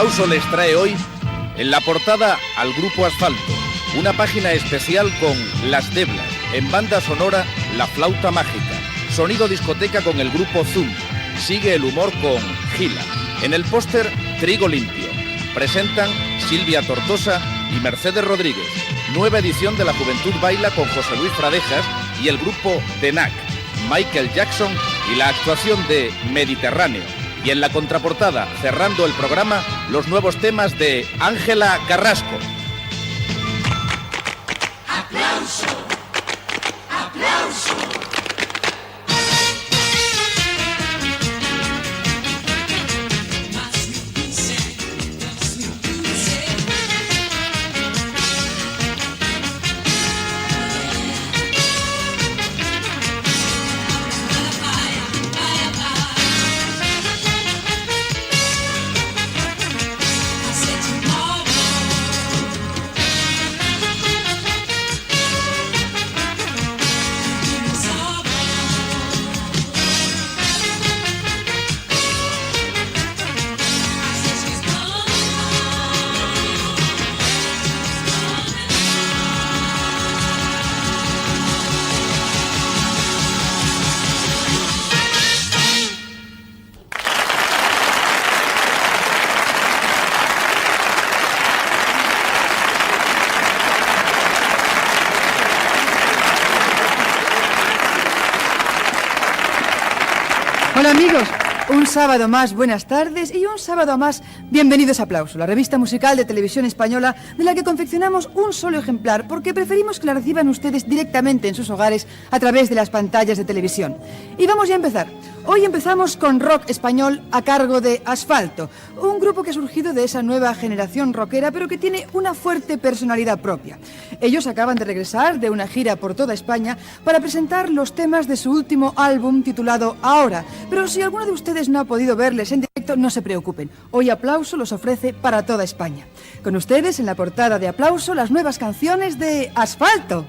Aplauso les trae hoy en la portada al Grupo Asfalto, una página especial con Las Deblas, en banda sonora La Flauta Mágica, sonido discoteca con el grupo Zoom, sigue el humor con Gila, en el póster Trigo Limpio, presentan Silvia Tortosa y Mercedes Rodríguez, nueva edición de La Juventud Baila con José Luis Fradejas y el grupo Tenac, Michael Jackson y la actuación de Mediterráneo. Y en la contraportada, cerrando el programa, los nuevos temas de Ángela Carrasco. ¡Aplauso! ¡Aplauso! Hola amigos, un sábado más, buenas tardes y un sábado más, bienvenidos a Aplauso, la revista musical de televisión española de la que confeccionamos un solo ejemplar porque preferimos que la reciban ustedes directamente en sus hogares a través de las pantallas de televisión. Y vamos ya a empezar. Hoy empezamos con rock español a cargo de Asfalto, un grupo que ha surgido de esa nueva generación rockera pero que tiene una fuerte personalidad propia. Ellos acaban de regresar de una gira por toda España para presentar los temas de su último álbum titulado Ahora, pero si alguno de ustedes no ha podido verles en directo, no se preocupen. Hoy Aplauso los ofrece para toda España. Con ustedes en la portada de Aplauso las nuevas canciones de Asfalto.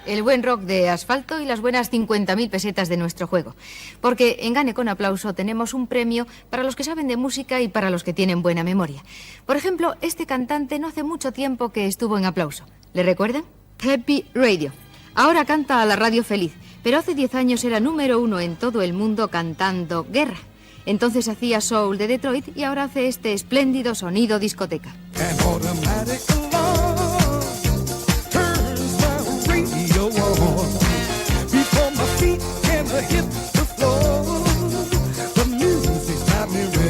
El buen rock de Asfalto y las buenas 50.000 pesetas de nuestro juego. Porque en Gane con Aplauso tenemos un premio para los que saben de música y para los que tienen buena memoria. Por ejemplo, este cantante no hace mucho tiempo que estuvo en Aplauso. ¿Le recuerdan? Happy Radio. Ahora canta a la radio feliz, pero hace 10 años era número 1 en todo el mundo cantando Guerra. Entonces hacía soul de Detroit y ahora hace este espléndido sonido discoteca.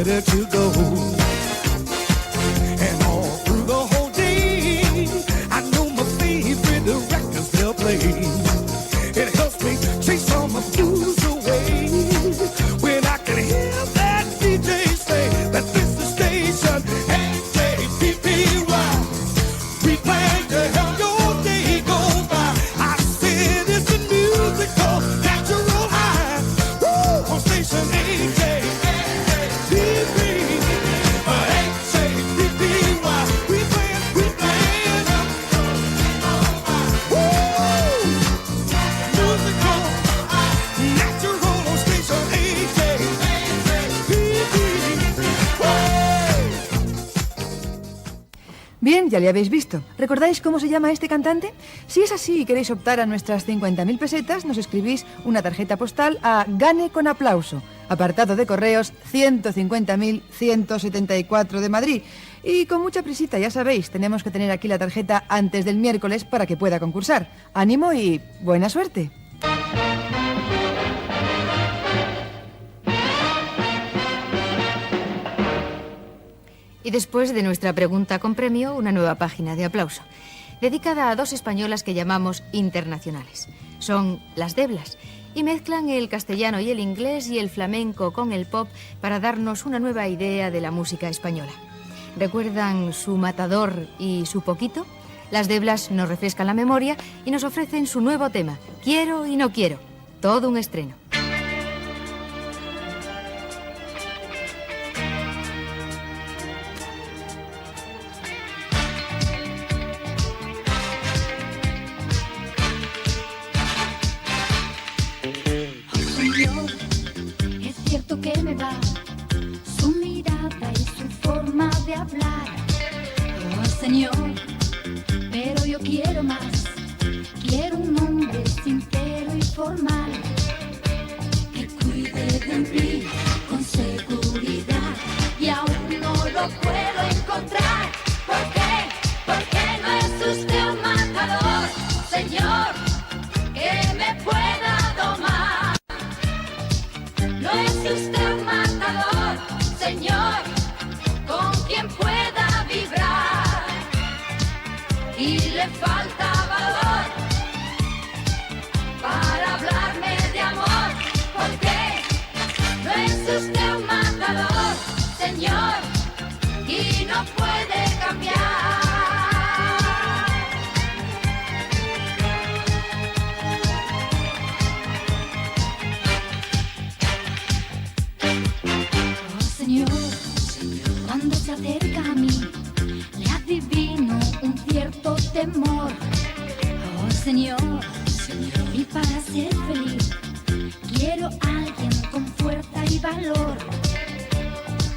To go. And all through the whole day, I know my favorite records they'll play. It helps me chase all my blues away when I can hear that DJ say that this is the station HJPPY. We plan to help your day go by. I said it's a musical natural high. Woo! On station HJ. Bien, ya le habéis visto. ¿Recordáis cómo se llama este cantante? Si es así y queréis optar a nuestras 50.000 pesetas, nos escribís una tarjeta postal a Gane con Aplauso, apartado de correos 150.174 de Madrid. Y con mucha prisita, ya sabéis, tenemos que tener aquí la tarjeta antes del miércoles para que pueda concursar. Ánimo y buena suerte. Y después de nuestra pregunta con premio, una nueva página de Aplauso, dedicada a dos españolas que llamamos internacionales. Son Las Deblas y mezclan el castellano y el inglés y el flamenco con el pop para darnos una nueva idea de la música española. ¿Recuerdan Su Matador y Su Poquito? Las Deblas nos refrescan la memoria y nos ofrecen su nuevo tema, Quiero y no quiero, todo un estreno. Señor, es cierto que me va su mirada y su forma de hablar. Oh, Señor, pero yo quiero más. Quiero un hombre sincero y formal que cuide de mí con seguridad y aún no lo puedo encontrar. ¿Por qué? Porque no es usted un matador, Señor, que me pueda domar. No es usted un matador, Señor, con quien pueda vibrar. Y le falta valor para hablarme de amor. ¿Por qué? No es usted un matador, Señor, y no puede cambiar. Señor, cuando se acerca a mí, le adivino un cierto temor. Oh, Señor, y para ser feliz, quiero a alguien con fuerza y valor,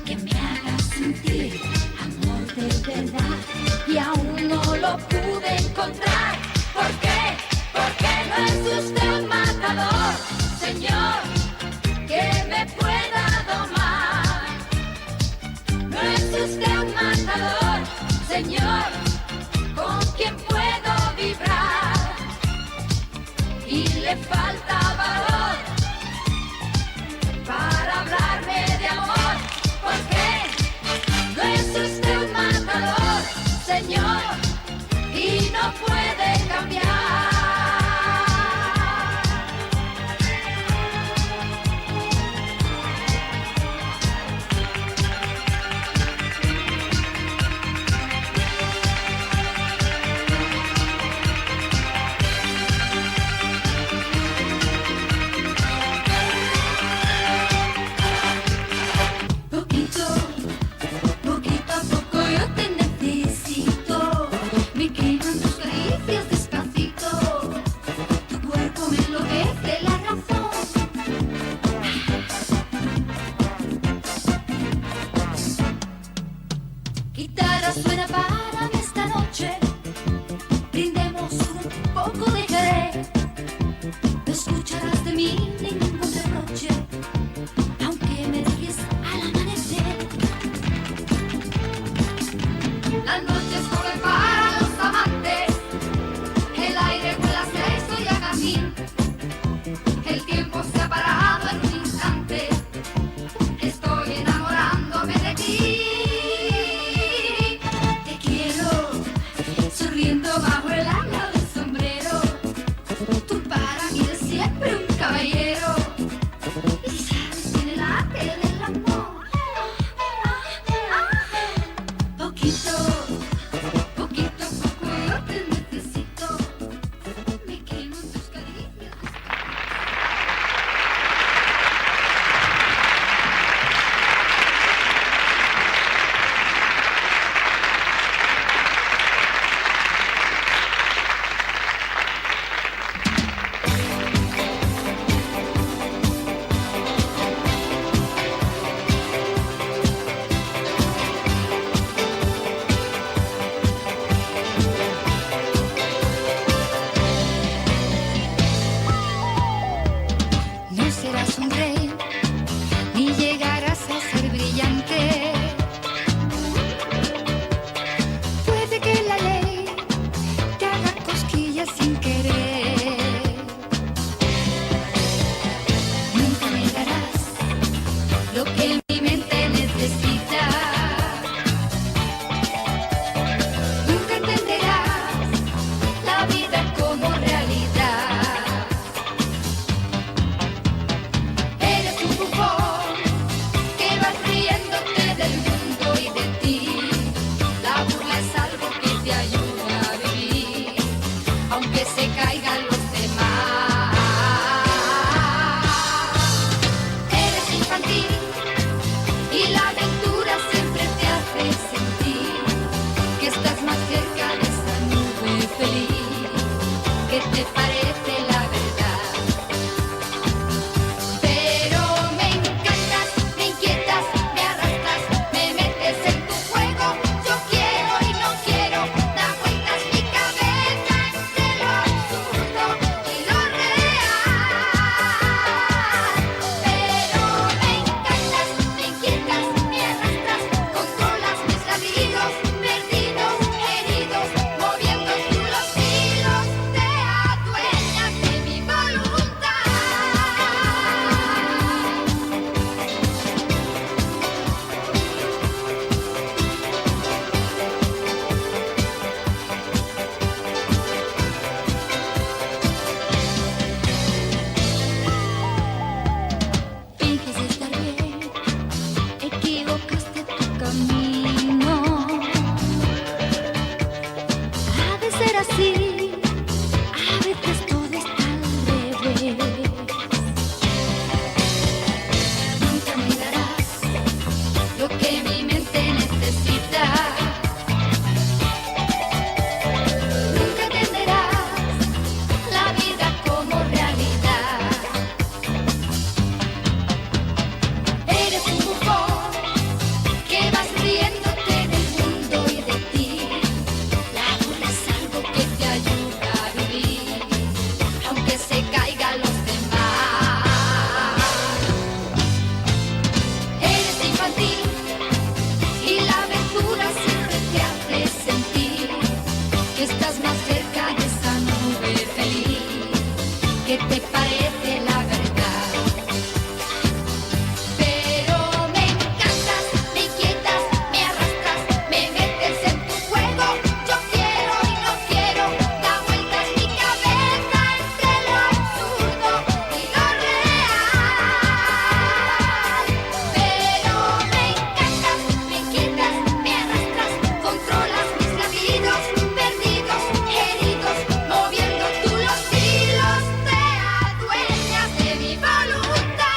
que me haga sentir amor de verdad, y aún no lo pude encontrar. ¿Por qué? Porque no es usted un matador, Señor, que me pueda domar. No es usted un matador, Señor, con quien puedo vibrar. Y le falta valor para hablarme de amor. ¿Por qué? No es usted un matador, Señor, y no puede cambiar. Poquito a poco yo te necesito. Me queman tus caricias despacito. Tu cuerpo me enloquece la razón. Guitarra suena para mí esta noche. Brindemos un poco de querer. No escucharás de mí ningún reproche, aunque me dejes al amanecer. Las noches corren para los amantes, el aire huele a sexo y a jazmín. El tiempo se ha parado en un instante, estoy enamorándome de ti. Te quiero, sonriendo bajo el ala del sombrero. Tú para mí eres siempre un caballero, y sabes bien el arte del amor. Poquito, poquito a poco yo te necesito. Me quemo en tus caricias. te ayude a vivir, aunque se caigan los demás. Eres infantil y la aventura siempre te hace sentir que estás más cerca de esa nube feliz que te parece la verdad. Pero me encantas, me inquietas, me arrastras, me metes en tu juego. Yo quiero y no quiero, da vueltas mi cabeza entre lo absurdo y lo real. Pero me encantas, me inquietas, me arrastras, controlas mis latidos, perdidos, heridos, moviendo tú los hilos, te adueñas de mi voluntad. Finges estar bien, equivocaste tu camino. Ha de ser así, a veces todo está al revés. Nunca me darás lo que mi mente necesita. Nunca entenderás la vida como realidad. Eres un bufón que vas riéndote del mundo y de ti. La burla es algo que te ayuda a vivir, aunque se caigan los demás. Eres infantil y la aventura siempre te hace sentir que estás más cerca de esa nube feliz que te parece la verdad. Pero me encantas, me inquietas, me arrastras, me metes en tu juego. Yo quiero y no quiero, da vueltas mi cabeza entre lo absurdo y lo real. Pero me encantas, me inquietas, me arrastras, controlas mis latidos, perdidos, heridos, moviendo tú los hilos, te adueñas de mi voluntad.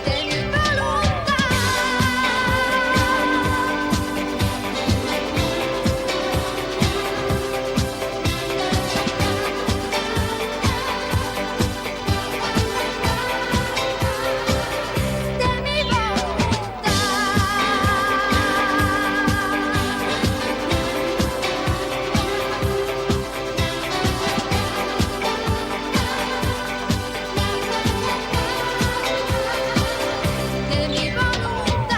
De mi voluntad. De mi voluntad. De mi voluntad.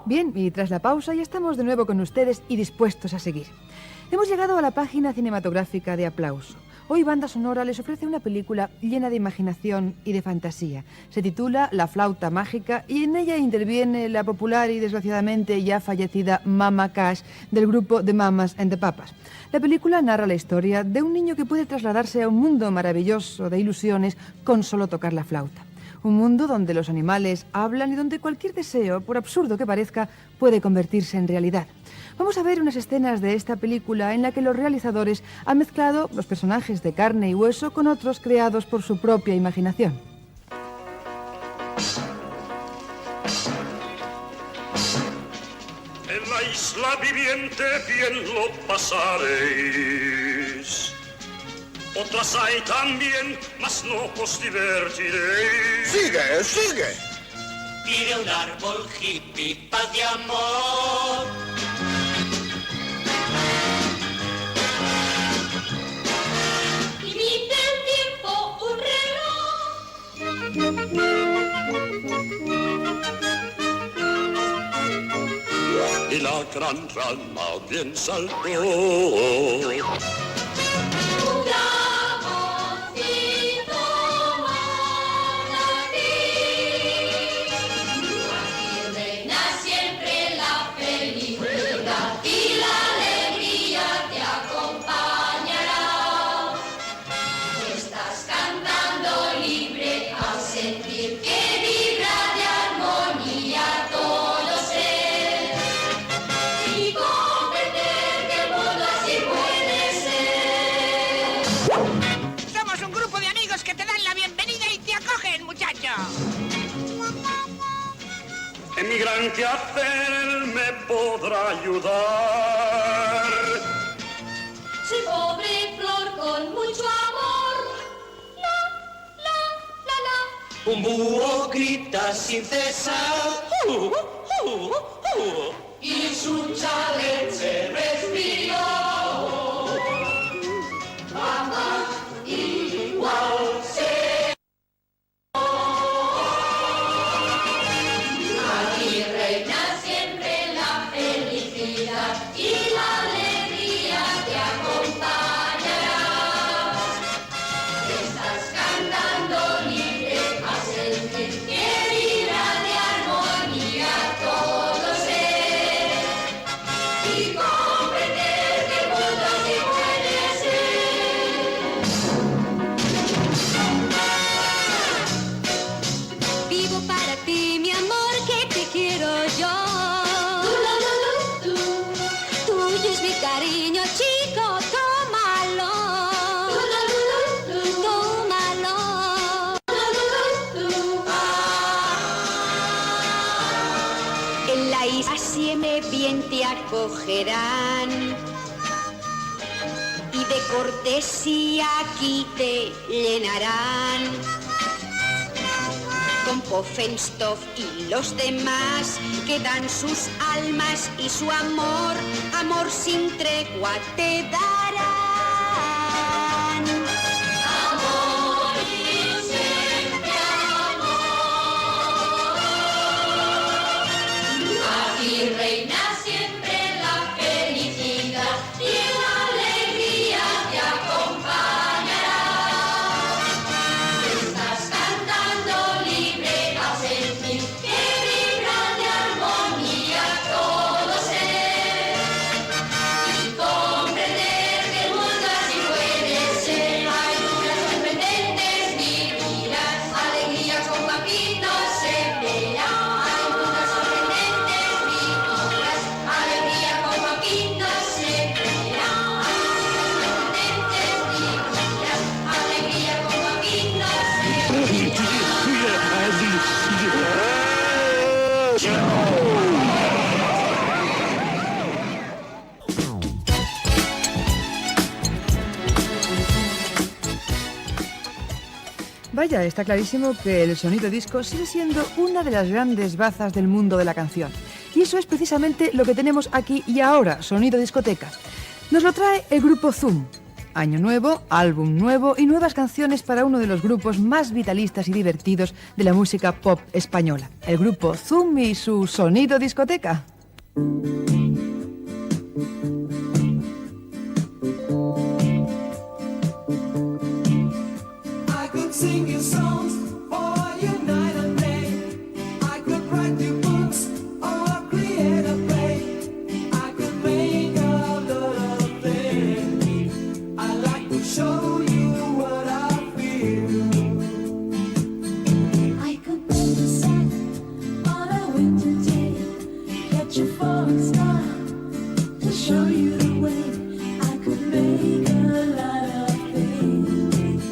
Bien, y tras la pausa ya estamos de nuevo con ustedes y dispuestos a seguir. Hemos llegado a la página cinematográfica de Aplauso. Hoy Banda Sonora les ofrece una película llena de imaginación y de fantasía. Se titula La flauta mágica y en ella interviene la popular y desgraciadamente ya fallecida Mama Cash del grupo The Mamas and the Papas. La película narra la historia de un niño que puede trasladarse a un mundo maravilloso de ilusiones con solo tocar la flauta. Un mundo donde los animales hablan y donde cualquier deseo, por absurdo que parezca, puede convertirse en realidad. Vamos a ver unas escenas de esta película en la que los realizadores han mezclado los personajes de carne y hueso con otros creados por su propia imaginación. En la isla viviente bien lo pasaréis. Otras hay también, mas no os divertiréis. Sigue, sigue. Pide un árbol hippie, paz de amor. Limita el tiempo un reloj. y la gran rana bien saltó. En mi gran quehacer él me podrá ayudar. Soy pobre flor con mucho amor. La. Un búho grita sin cesar. Y su chalet se respiró. Mamá, igual se. Aquí reina siempre la felicidad y la alegría te acompañará. Estás cantando libre a sentir que vibra de armonía todo ser y comprender que el mundo así puede ser. Vivo para ti, mi amor, que te quiero yo. Tuyo es mi cariño, chico, tómalo. Tómalo. En la isla siempre bien te acogerán y de cortesía aquí te llenarán. Con Pofenstoff y los demás que dan sus almas y su amor, amor sin tregua te darán. Amor y siempre amor. Aquí reina siempre la felicidad y la alegría te acompañará. Estás cantando libre a sentir que vibra de armonía todo ser y comprender que el mundo así puede ser. Hay lunas sorprendentes, vivirás alegría con papitos se verá. Hay lunas sorprendentes, vivirás alegría con papitos se verá. Hay lunas sorprendentes, vivirás alegría con papitos se verá. Vaya, está clarísimo que el sonido disco sigue siendo una de las grandes bazas del mundo de la canción. Y eso es precisamente lo que tenemos aquí y ahora, Sonido Discoteca. Nos lo trae el grupo Zoom. Año nuevo, álbum nuevo y nuevas canciones para uno de los grupos más vitalistas y divertidos de la música pop española. El grupo Zoom y su Sonido Discoteca. I could sing you songs for you night and day. I could write you books or create a play. I could make a lot of things. I like to show you what I feel. I could build a set on a winter day, catch a falling star to show you the way. I could make a lot of things.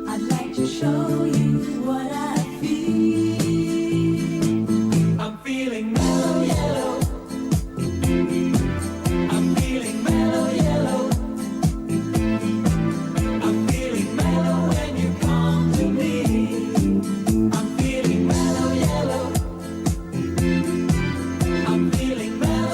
I'd like to show you what I feel. I'm feeling mellow yellow. I'm feeling mellow yellow. I'm feeling mellow when you come to me. I'm feeling mellow yellow. I'm feeling mellow.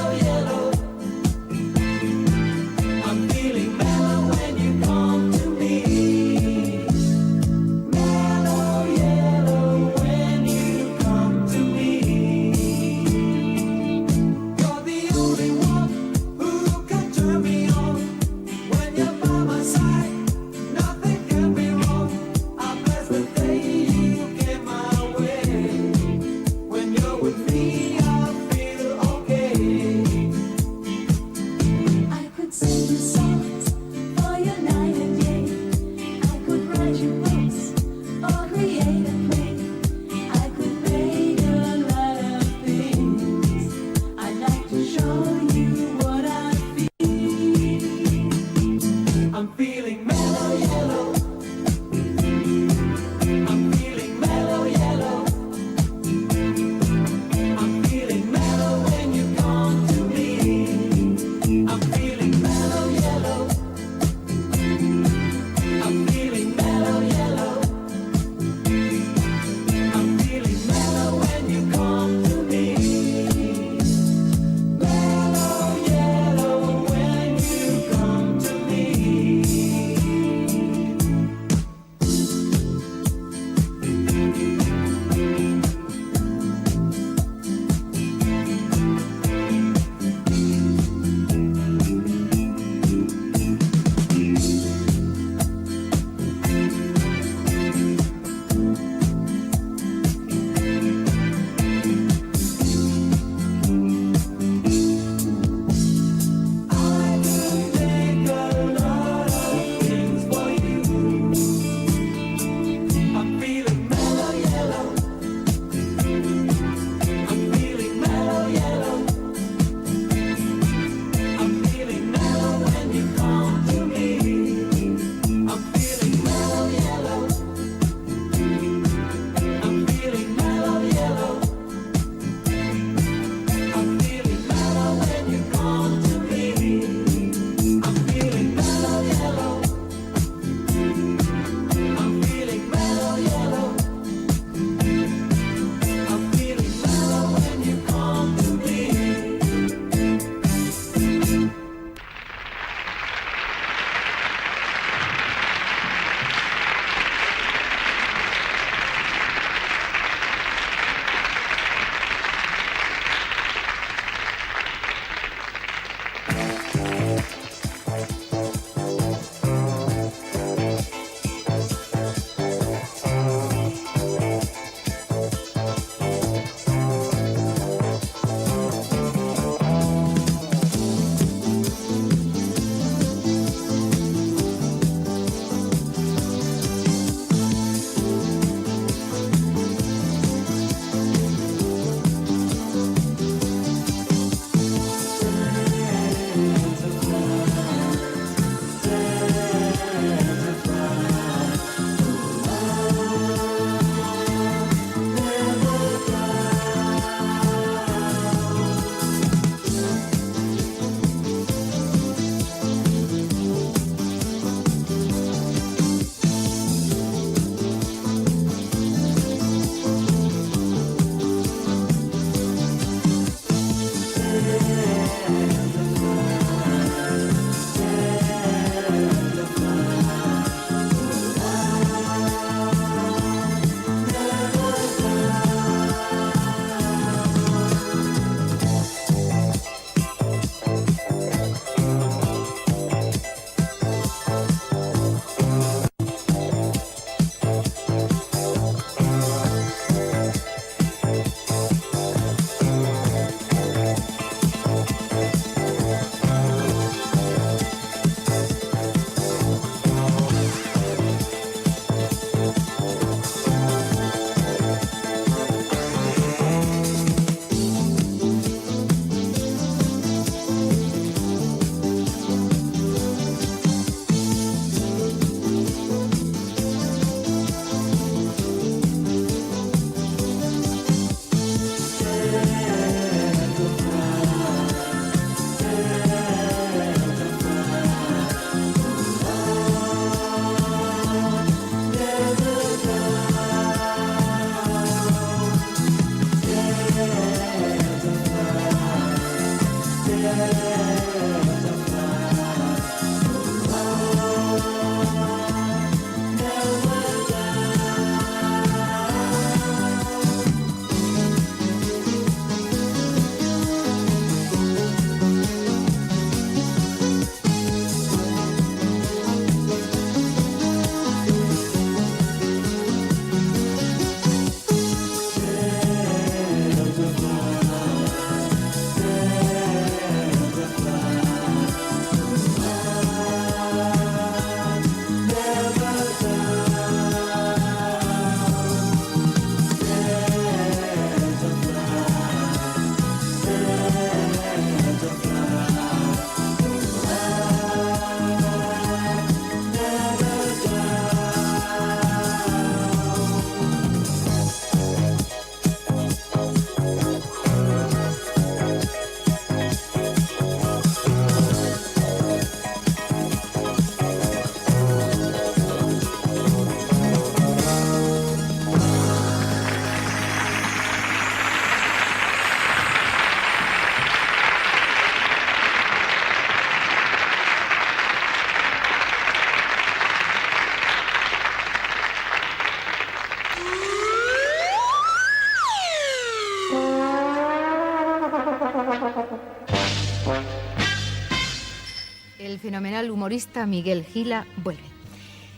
El fenomenal humorista Miguel Gila vuelve.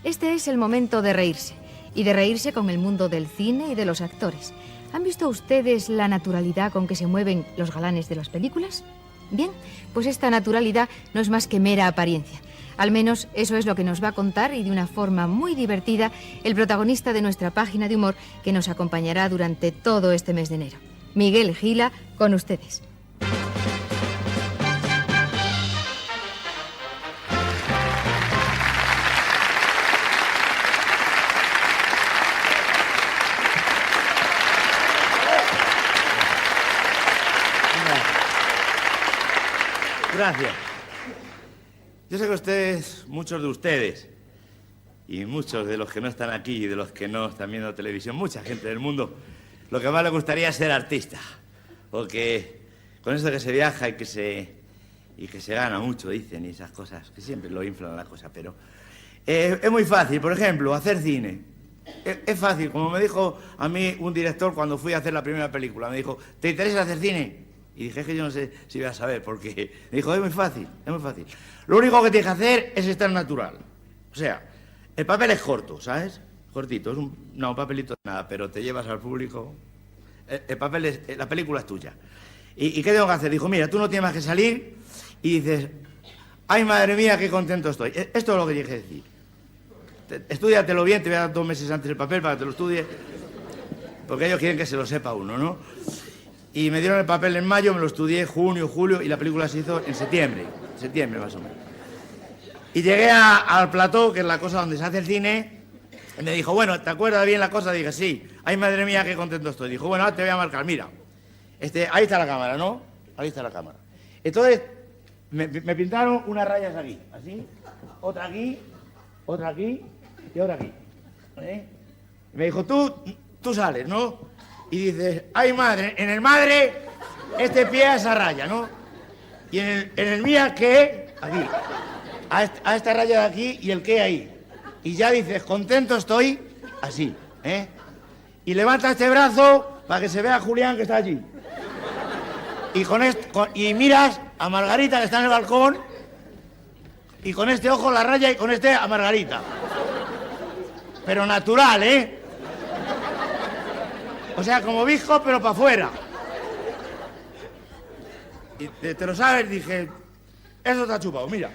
Este es el momento de reírse, y de reírse con el mundo del cine y de los actores. ¿Han visto ustedes la naturalidad con que se mueven los galanes de las películas? Bien, pues esta naturalidad no es más que mera apariencia. Al menos eso es lo que nos va a contar, y de una forma muy divertida, el protagonista de nuestra página de humor que nos acompañará durante todo este mes de enero. Miguel Gila, con ustedes. Gracias. Yo sé que ustedes, muchos de ustedes, y muchos de los que no están aquí y de los que no están viendo televisión, mucha gente del mundo, lo que más le gustaría es ser artista. Porque con eso que se viaja y que se gana mucho, dicen, y esas cosas, que siempre lo inflan la cosa, pero es muy fácil. Por ejemplo, hacer cine. Es fácil, como me dijo a mí un director cuando fui a hacer la primera película. Me dijo, ¿te interesa hacer cine? Y dije, es que yo no sé si voy a saber, porque me dijo, es muy fácil, es muy fácil. Lo único que tienes que hacer es estar natural. O sea, el papel es corto, ¿sabes? Cortito, es un papelito de nada, pero te llevas al público. El papel es, la película es tuya. ¿Y qué tengo que hacer? Dijo, mira, tú no tienes más que salir y dices, ay, madre mía, qué contento estoy. Esto es lo que tienes que decir. Estúdiatelo bien, te voy a dar 2 meses antes el papel para que te lo estudies, porque ellos quieren que se lo sepa uno, ¿no? Y me dieron el papel en mayo, me lo estudié junio, julio, y la película se hizo en septiembre más o menos. Y llegué al plató, que es la cosa donde se hace el cine, y me dijo, bueno, ¿te acuerdas bien la cosa? Dije, sí. Ay, madre mía, qué contento estoy. Dijo, bueno, ahora te voy a marcar, mira. Ahí está la cámara, ¿no? Ahí está la cámara. Entonces, me pintaron unas rayas aquí, así, otra aquí y otra aquí. Y me dijo, tú sales, ¿no? Y dices, ay, madre, en el madre, este pie a esa raya, ¿no? Y en el mía, ¿qué? Aquí. A esta raya de aquí y el qué ahí. Y ya dices, contento estoy, así, ¿eh? Y levanta este brazo para que se vea a Julián que está allí. Y miras a Margarita que está en el balcón, y con este ojo la raya y con este a Margarita. Pero natural, ¿eh? O sea, como visco, pero para afuera. Y te lo sabes, dije, eso está chupado, mira.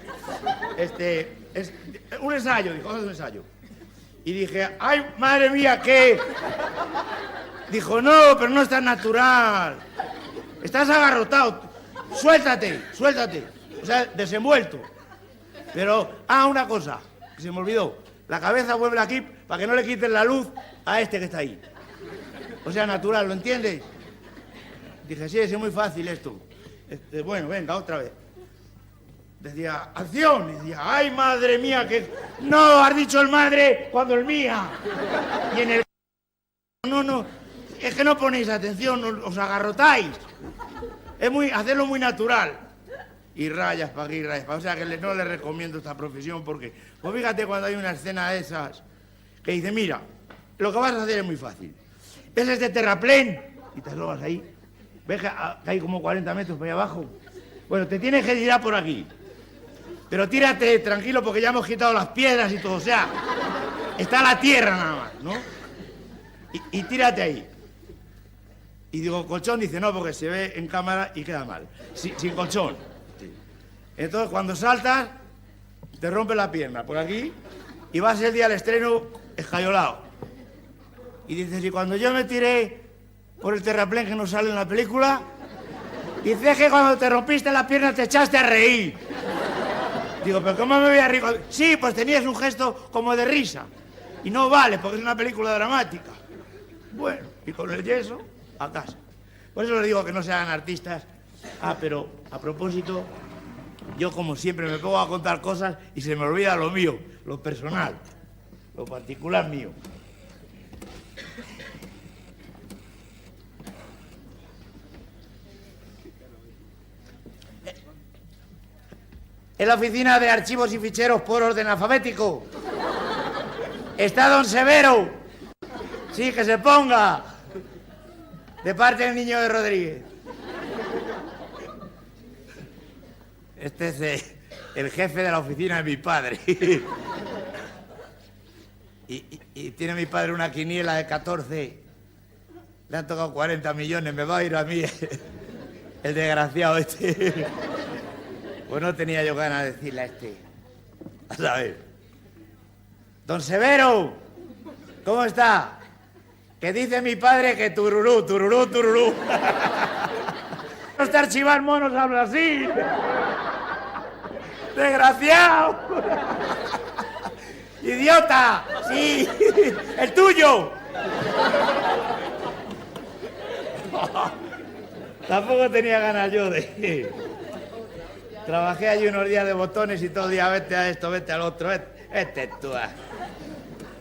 Es un ensayo, dijo, es un ensayo. Y dije, ay, madre mía, ¿qué? Dijo, no, pero no es tan natural. Estás agarrotado. Suéltate. O sea, desenvuelto. Pero, una cosa, que se me olvidó. La cabeza vuelve aquí para que no le quiten la luz a este que está ahí. O sea, natural, ¿lo entiendes? Dije, sí, es muy fácil esto. Bueno, venga, otra vez. Decía, acción. Y decía, ay, madre mía, que... No, has dicho el madre cuando el mía. Y en el... No, es que no ponéis atención, os agarrotáis. Hacerlo muy natural. Y rayas para aquí, rayas para... O sea, que no le recomiendo esta profesión porque... Pues fíjate cuando hay una escena de esas que dice, mira, lo que vas a hacer es muy fácil. ¿Ves este terraplén? Y te aslomas ahí. ¿Ves que hay como 40 metros por ahí abajo? Bueno, te tienes que tirar por aquí. Pero tírate tranquilo porque ya hemos quitado las piedras y todo. O sea, está la tierra nada más, ¿no? Y tírate ahí. Y digo, colchón, dice, no, porque se ve en cámara y queda mal. Sin colchón. Sí. Entonces, cuando saltas, te rompe la pierna por aquí y vas el día al estreno escayolado. Y dices, y cuando yo me tiré por el terraplén que no sale en la película, dices que cuando te rompiste la pierna te echaste a reír. Digo, ¿pero cómo me voy a reír? Sí, pues tenías un gesto como de risa. Y no vale, porque es una película dramática. Bueno, y con el yeso, a casa. Por eso les digo que no se hagan artistas. Pero a propósito, yo como siempre me pongo a contar cosas y se me olvida lo mío, lo personal, lo particular mío. En la oficina de archivos y ficheros por orden alfabético está don Severo. Sí, que se ponga. De parte del niño de Rodríguez. Este es el jefe de la oficina de mi padre. y tiene mi padre una quiniela de 14. Le han tocado 40 millones, me va a ir a mí el desgraciado este. Pues no tenía yo ganas de decirle a este. A saber. Don Severo, ¿cómo está? Que dice mi padre que tururú, tururú, tururú. No está archivar monos, habla así. Desgraciado. Idiota. Sí. El tuyo. Tampoco tenía ganas yo de... Trabajé allí unos días de botones y todo el día vete a esto, vete al otro, vete tú.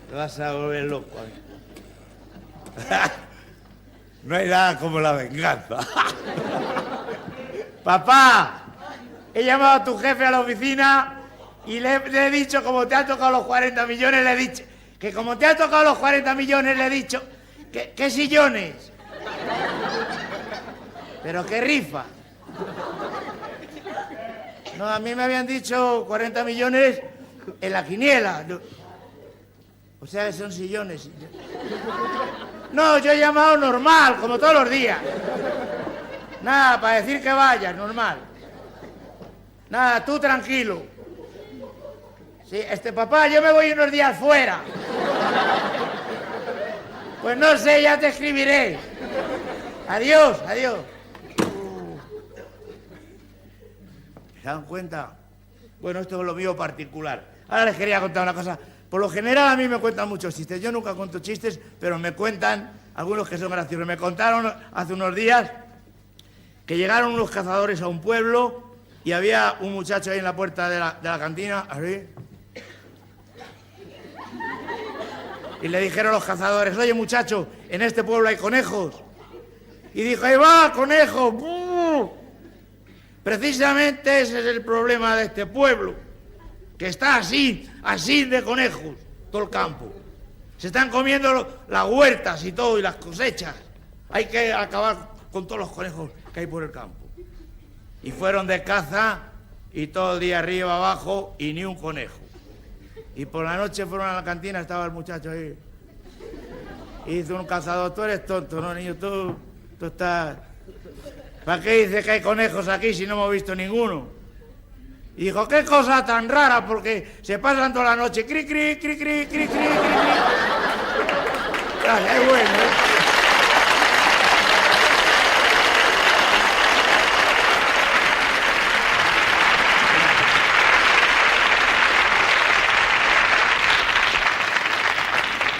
Te vas a volver loco. No hay nada como la venganza. Papá, he llamado a tu jefe a la oficina y le he dicho, como te han tocado los 40 millones, le he dicho... Que como te han tocado los 40 millones, le he dicho... ¿Qué sillones? Pero qué rifa. No, a mí me habían dicho 40 millones en la quiniela. O sea, que son sillones. No, yo he llamado normal, como todos los días. Nada, para decir que vayas, normal. Nada, tú tranquilo. Sí, papá, yo me voy unos días fuera. Pues no sé, ya te escribiré. Adiós, adiós. ¿Se dan cuenta? Bueno, esto es lo mío particular. Ahora les quería contar una cosa. Por lo general a mí me cuentan muchos chistes. Yo nunca cuento chistes, pero me cuentan algunos que son graciosos. Me contaron hace unos días que llegaron unos cazadores a un pueblo y había un muchacho ahí en la puerta de la cantina, así. Y le dijeron los cazadores, oye muchacho, en este pueblo hay conejos. Y dijo, ahí va, conejo. ¡Buh! Precisamente ese es el problema de este pueblo, que está así de conejos, todo el campo. Se están comiendo las huertas y todo, y las cosechas. Hay que acabar con todos los conejos que hay por el campo. Y fueron de caza, y todo el día arriba, abajo, y ni un conejo. Y por la noche fueron a la cantina, estaba el muchacho ahí. Y dice un cazador, tú eres tonto, ¿no, niño? Tú estás... ¿Para qué dice que hay conejos aquí si no hemos visto ninguno? Y dijo, qué cosa tan rara, porque se pasan toda la noche, cri, cri, cri, cri, cri, cri, cri, cri. Ay, bueno,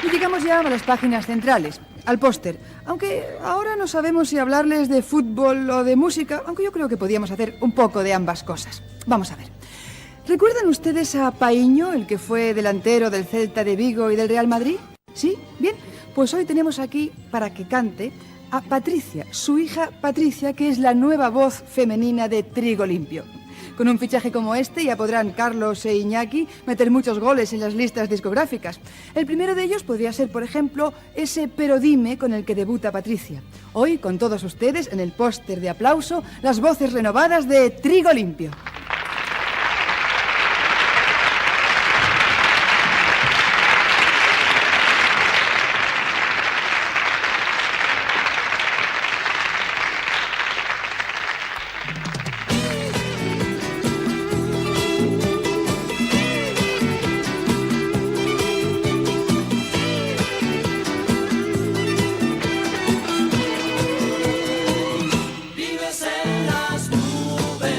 Y llegamos ya a las páginas centrales, al póster. Aunque ahora no sabemos si hablarles de fútbol o de música, aunque yo creo que podíamos hacer un poco de ambas cosas. Vamos a ver. ¿Recuerdan ustedes a Paíño, el que fue delantero del Celta de Vigo y del Real Madrid? ¿Sí? Bien. Pues hoy tenemos aquí, para que cante, a Patricia, su hija Patricia, que es la nueva voz femenina de Trigo Limpio. Con un fichaje como este ya podrán Carlos e Iñaki meter muchos goles en las listas discográficas. El primero de ellos podría ser, por ejemplo, ese Pero dime con el que debuta Patricia. Hoy, con todos ustedes, en el póster de aplauso, las voces renovadas de Trigo Limpio. Vives en las nubes.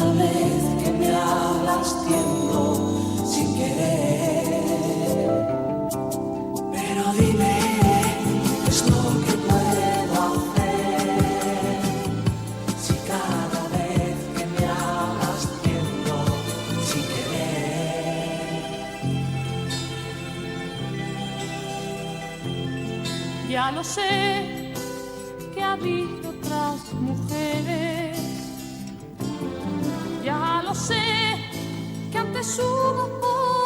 cada vez que me hablas tiendo sin querer. Pero dime, ¿qué es lo que puedo hacer? Si cada vez que me hablas tiendo sin querer. Ya lo sé, que ha habido otras mujeres. Ya lo sé, que antes hubo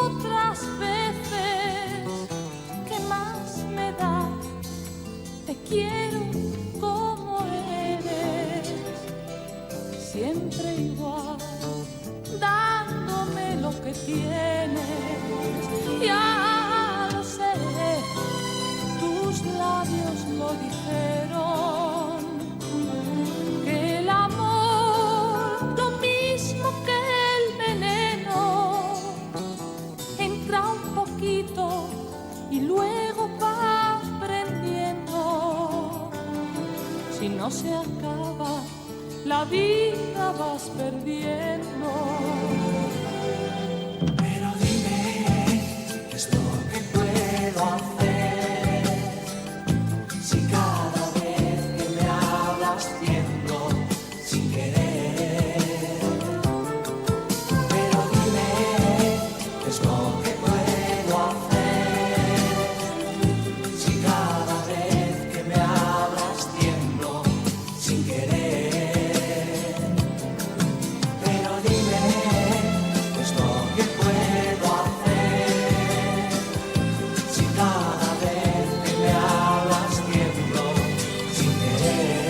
otras veces. ¿Qué más me da? Te quiero como eres, siempre igual, dándome lo que tienes. Ya lo sé, tus labios lo dijeron, que el amor, lo mismo que el veneno, entra un poquito y luego va aprendiendo. Si no se acaba, la vida vas perdiendo. Pero dime, ¿qué es lo que puedo hacer? Si cada vez que me hablas tiendo sin querer. Pero dime, ¿qué es lo que puedo hacer? Si cada vez que me hablas tiendo sin querer. Pero dime, ¿qué es lo que puedo hacer? Si cada vez que me hablas tiendo sin querer.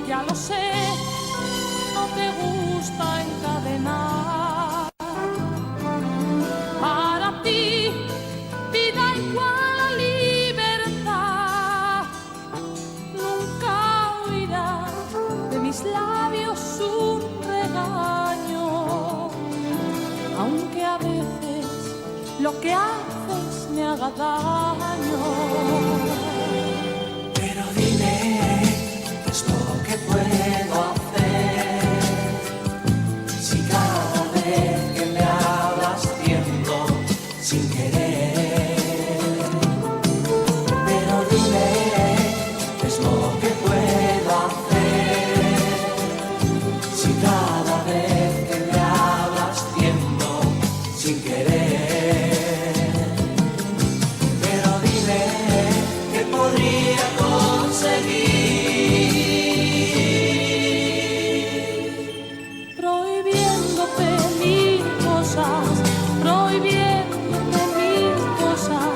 Ya lo sé, no te gusta encadenar. Para ti, vida igual a libertad. Nunca oirá de mis labios un regaño, aunque a veces lo que haces me haga daño. Pero dime, ¿qué es lo que puedo hacer? Si cada vez que me hablas tiendo sin querer. Pero dime, ¿qué es lo que puedo hacer? Si cada vez que me hablas tiendo sin querer. Pero dime, ¿qué podría conseguir? Prohibiéndote mil cosas, prohibiéndote mil cosas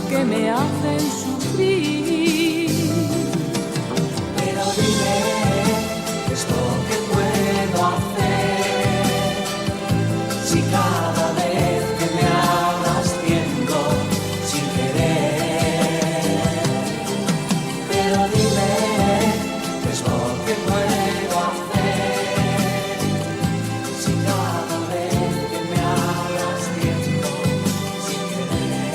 que me hacen sufrir. Pero dime, ¿qué es lo que puedo hacer? Si cada vez que me hablas tiendo sin querer. Pero dime, ¿qué es lo que puedo hacer? Si cada vez que me hablas tiendo sin querer.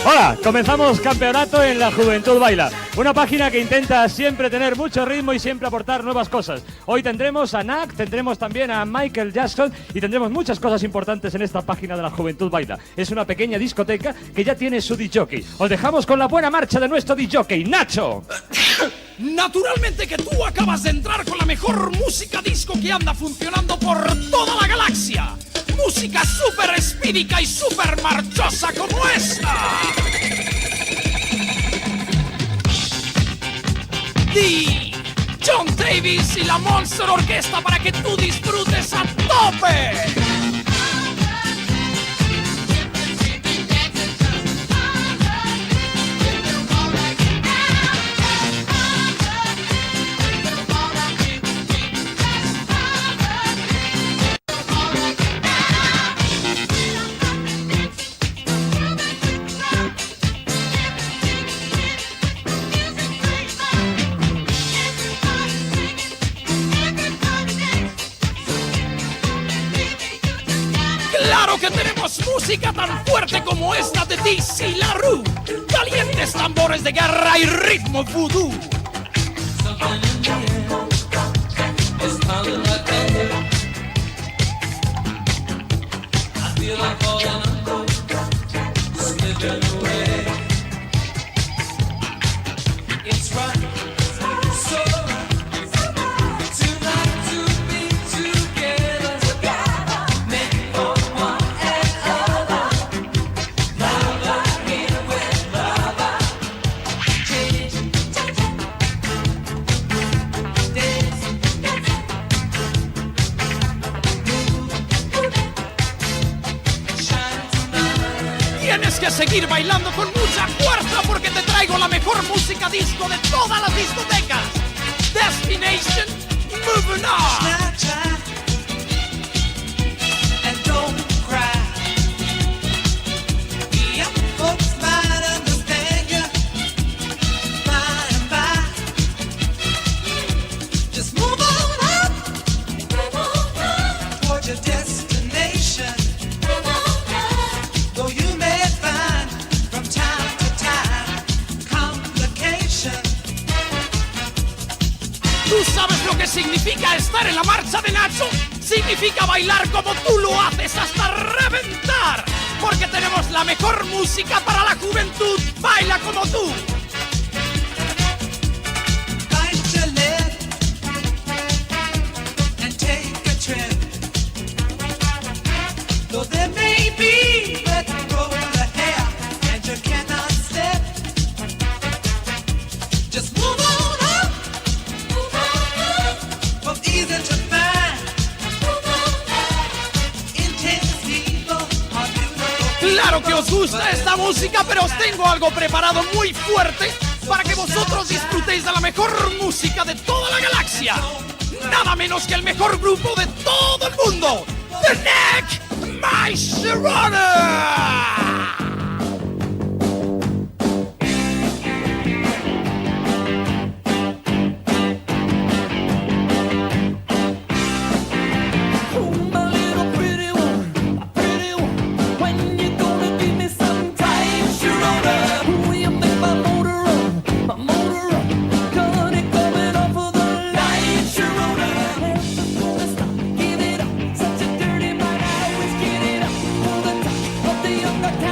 Hola, comenzamos campeonato en La Juventud Baila. Una página que intenta siempre tener mucho ritmo y siempre aportar nuevas cosas. Hoy tendremos a Knack, tendremos también a Michael Jackson y tendremos muchas cosas importantes en esta página de La Juventud Baila. Es una pequeña discoteca que ya tiene su disjockey. Os dejamos con la buena marcha de nuestro disjockey, Nacho. Naturalmente que tú acabas de entrar con la mejor música disco que anda funcionando por toda la galaxia. Música súper espídica y súper marchosa como esta. The John Davis y la Monster Orquesta para que tú disfrutes a tope. ¡Claro que tenemos música tan fuerte como esta de Dizzy LaRue! Calientes tambores de guerra y ritmo vudú. Tienes que seguir bailando con mucha fuerza porque te traigo la mejor música disco de todas las discotecas. Destination Moving On. ¿Tú sabes lo que significa estar en la marcha de Nacho? Significa bailar como tú lo haces hasta reventar. Porque tenemos la mejor música para la juventud. ¡Baila como tú! Claro que os gusta esta música, pero os tengo algo preparado muy fuerte para que vosotros disfrutéis de la mejor música de toda la galaxia. Nada menos que el mejor grupo de todo el mundo, The Knack, My Sharona. Give it up, such a dirty mind, I always get it up for the top of the underground.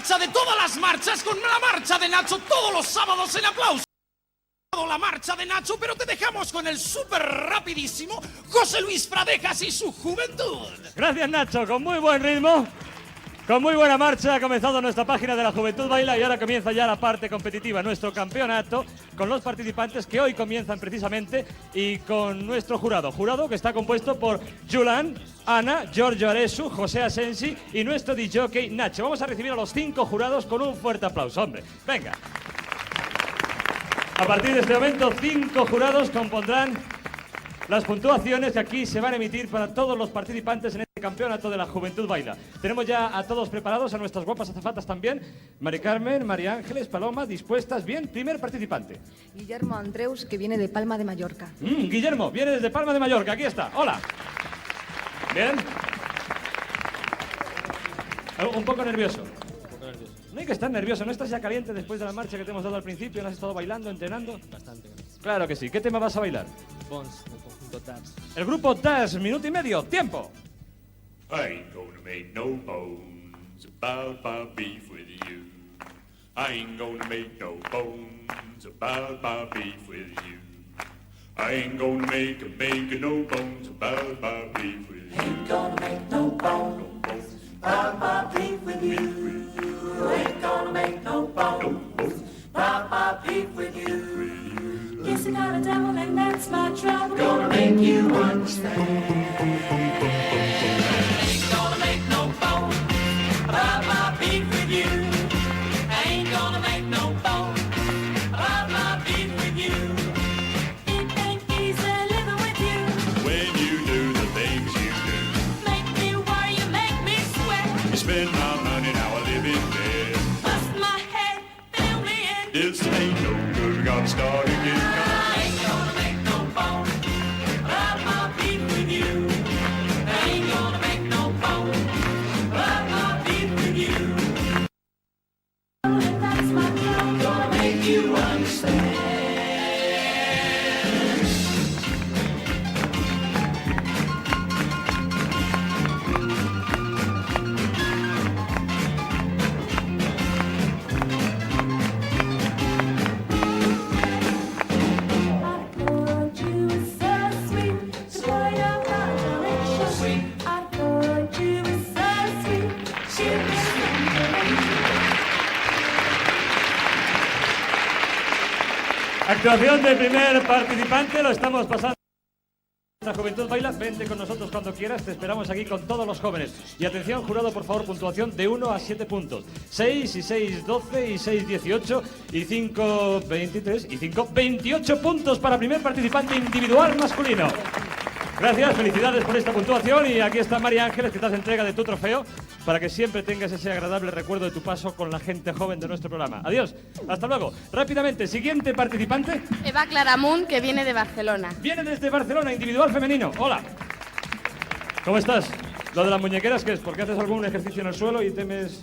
marcha de todas las marchas con la marcha de Nacho todos los sábados en Aplauso. La marcha de Nacho, pero te dejamos con el súper rapidísimo José Luis Pradejas y su Juventud. Gracias, Nacho, con muy buen ritmo, con muy buena marcha ha comenzado nuestra página de la Juventud Baila y ahora comienza ya la parte competitiva, nuestro campeonato, con los participantes que hoy comienzan precisamente y con nuestro jurado que está compuesto por Julián, Ana, Giorgio Aresu, José Asensi y nuestro DJ Nacho. Vamos a recibir a los 5 jurados con un fuerte aplauso, hombre. Venga. A partir de este momento, 5 jurados compondrán las puntuaciones que aquí se van a emitir para todos los participantes en este campeonato de la Juventud Baila. Tenemos ya a todos preparados, a nuestras guapas azafatas también. Mari Carmen, María Ángeles, Paloma, dispuestas. Bien, primer participante. Guillermo Andreus, que viene de Palma de Mallorca. Guillermo, viene desde Palma de Mallorca, aquí está. Hola. Bien. Un poco nervioso. No hay que estar nervioso, ¿no estás ya caliente después de la marcha que te hemos dado al principio? ¿No has estado bailando, entrenando? Bastante. Claro que sí. ¿Qué tema vas a bailar? Bones, del conjunto Das. El grupo Das, minuto y medio, tiempo. I ain't gonna make no bones about my beef with you. I ain't gonna make no bones about my beef with you. I ain't gonna make no bones about my beef with you. Ain't gonna make no bones about my beef with you. Ain't gonna make no bones about my beef with you. Yes, I got a devil and that's my trouble. Gonna make you understand. Ain't gonna make no bones about my beef with you. Ain't gonna make no bones about my beef with you. It ain't easy living with you. When you do the things you do, Make me worry, you make me sweat. you spend my money, now I live in debt. Bust my head, fill me in. This ain't no good, we gotta start again. Ain't gonna make no bones about my beef with you. Ain't gonna make no bones about my beef with you. That's my trouble. Gonna make you understand. Actuación del primer participante, lo estamos pasando. La Juventud Baila, vente con nosotros cuando quieras, te esperamos aquí con todos los jóvenes. Y atención, jurado, por favor, puntuación de 1 a 7 puntos. 6 y 6, 12 y 6, 18 y 5, 23 y 5, 28 puntos para primer participante individual masculino. Gracias, felicidades por esta puntuación y aquí está María Ángeles que te hace entrega de tu trofeo para que siempre tengas ese agradable recuerdo de tu paso con la gente joven de nuestro programa. Adiós, hasta luego. Rápidamente, siguiente participante. Eva Claramunt, que viene de Barcelona. Viene desde Barcelona, individual femenino. Hola. ¿Cómo estás? Lo de las muñequeras, ¿qué es? ¿Porque haces algún ejercicio en el suelo y temes...?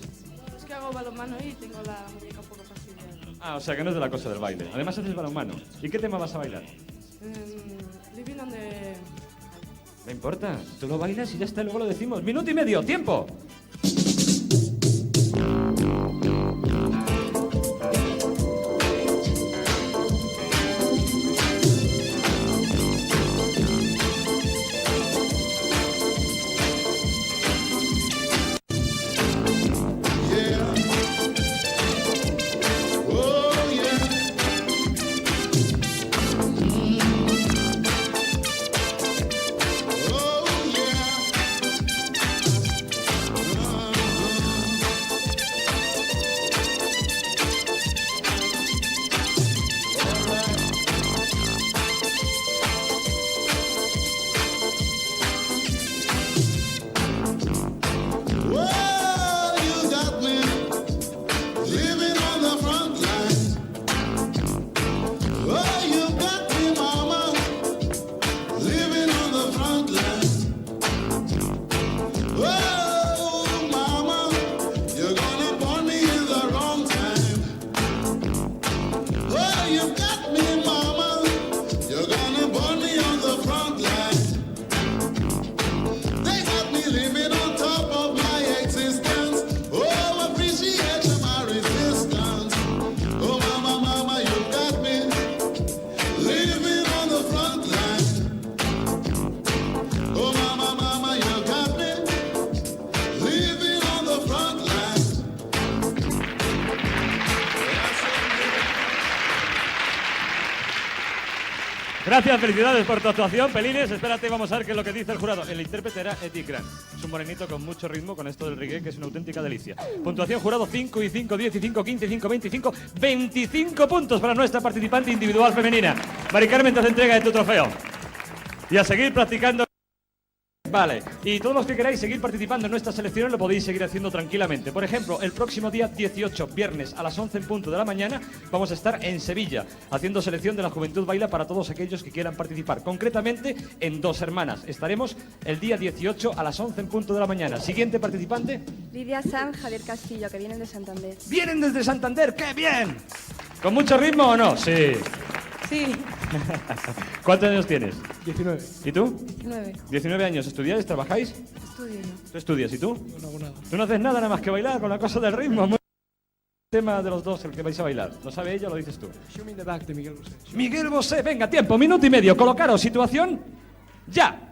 Es que hago balonmano y tengo la muñeca un poco fastidiada. Ah, o sea que no es de la cosa del baile. Además haces balonmano. ¿Y qué tema vas a bailar? Living on the... No importa, tú lo bailas y ya está, luego lo decimos. Minuto y medio, tiempo. Gracias, felicidades por tu actuación, Pelines. Espérate, vamos a ver qué es lo que dice el jurado. El intérprete era Eddie Grant. Es un morenito con mucho ritmo con esto del reggae, que es una auténtica delicia. Puntuación jurado 5 y 5, 10 y 5, 15 y 5, 25. 25 puntos para nuestra participante individual femenina. Mari Carmen, te hace entrega de tu trofeo. Y a seguir practicando. Vale, y todos los que queráis seguir participando en nuestras selecciones lo podéis seguir haciendo tranquilamente. Por ejemplo, el próximo día 18, viernes a las 11 en punto de la mañana, vamos a estar en Sevilla haciendo selección de la Juventud Baila para todos aquellos que quieran participar. Concretamente en Dos Hermanas. Estaremos el día 18 a las 11 en punto de la mañana. Siguiente participante. Lidia San, Javier Castillo, que vienen de Santander. ¡Vienen desde Santander! ¡Qué bien! ¿Con mucho ritmo o no? Sí. Sí. ¿Cuántos años tienes? 19. ¿Y tú? 19. 19 años. ¿Estudiáis? ¿Trabajáis? Estudio yo. ¿Tú estudias? ¿Y tú? No hago nada. Tú no haces nada más que bailar con la cosa del ritmo. Muy... tema de los dos, el que vais a bailar. ¿Lo sabe ella o lo dices tú? Show me the back de Miguel Bosé. Miguel Bosé, venga, tiempo, minuto y medio. Colocaros, situación, ya.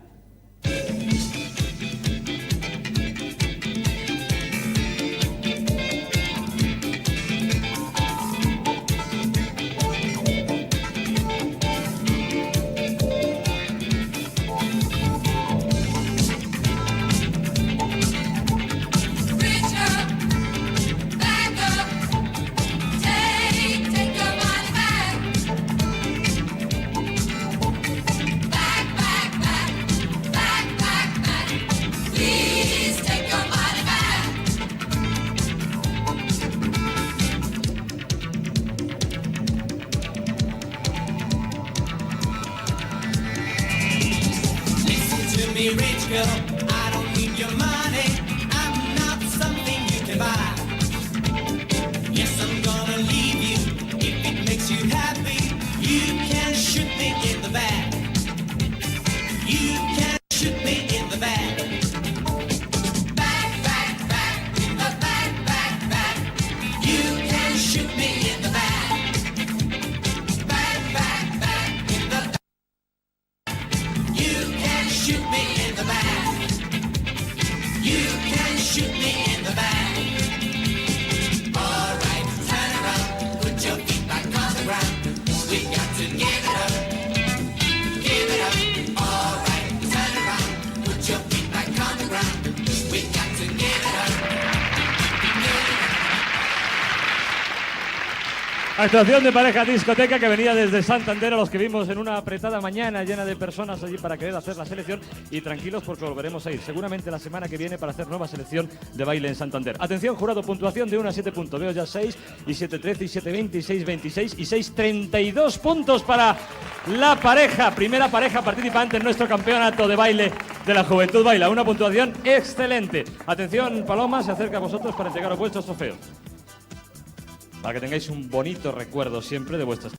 Rich girl, I don't need your money. I'm not something you can buy. Yes, I'm gonna leave you if it makes you happy. You can shoot me in the back. You can shoot me in the back. Back, back, back, in the back, back, back. You can shoot me in the back. Back, back, back, in the back. You can shoot me. You can shoot me in the back. All right, turn around, put your feet back on the ground. We got to give it up, give it up. All right, turn around, put your feet back on the ground. We got to give it up. Actuación de pareja discoteca que venía desde Santander, a los que vimos en una apretada mañana llena de personas allí para querer hacer la selección, y tranquilos porque volveremos a ir seguramente la semana que viene para hacer nueva selección de baile en Santander. Atención, jurado, puntuación de 1 a 7 puntos. Veo ya 6 y 7-13 y 7-20 y 6-26 y 6-32 puntos para la pareja, primera pareja participante en nuestro campeonato de baile de la Juventud Baila. Una puntuación excelente. Atención, Paloma, se acerca a vosotros para entregaros vuestros trofeos, para que tengáis un bonito recuerdo siempre de vuestras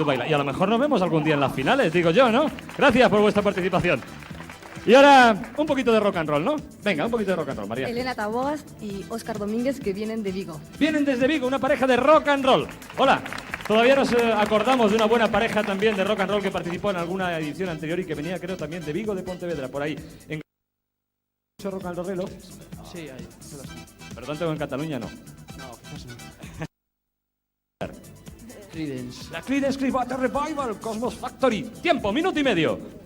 baila. Y a lo mejor nos vemos algún día en las finales, digo yo, ¿no? Gracias por vuestra participación. Y ahora, un poquito de rock and roll, ¿no? Venga, un poquito de rock and roll, María. Elena Taboas y Óscar Domínguez, que vienen de Vigo. Vienen desde Vigo, una pareja de rock and roll. Hola, todavía nos acordamos de una buena pareja también de rock and roll que participó en alguna edición anterior y que venía, creo, también de Vigo, de Pontevedra, por ahí. ¿En rock and roll? Sí, ahí. Pero tanto en Cataluña no. No, quizás no. Creedence. La Creedence Clearwater Revival, Cosmos Factory. Tiempo, minuto y medio.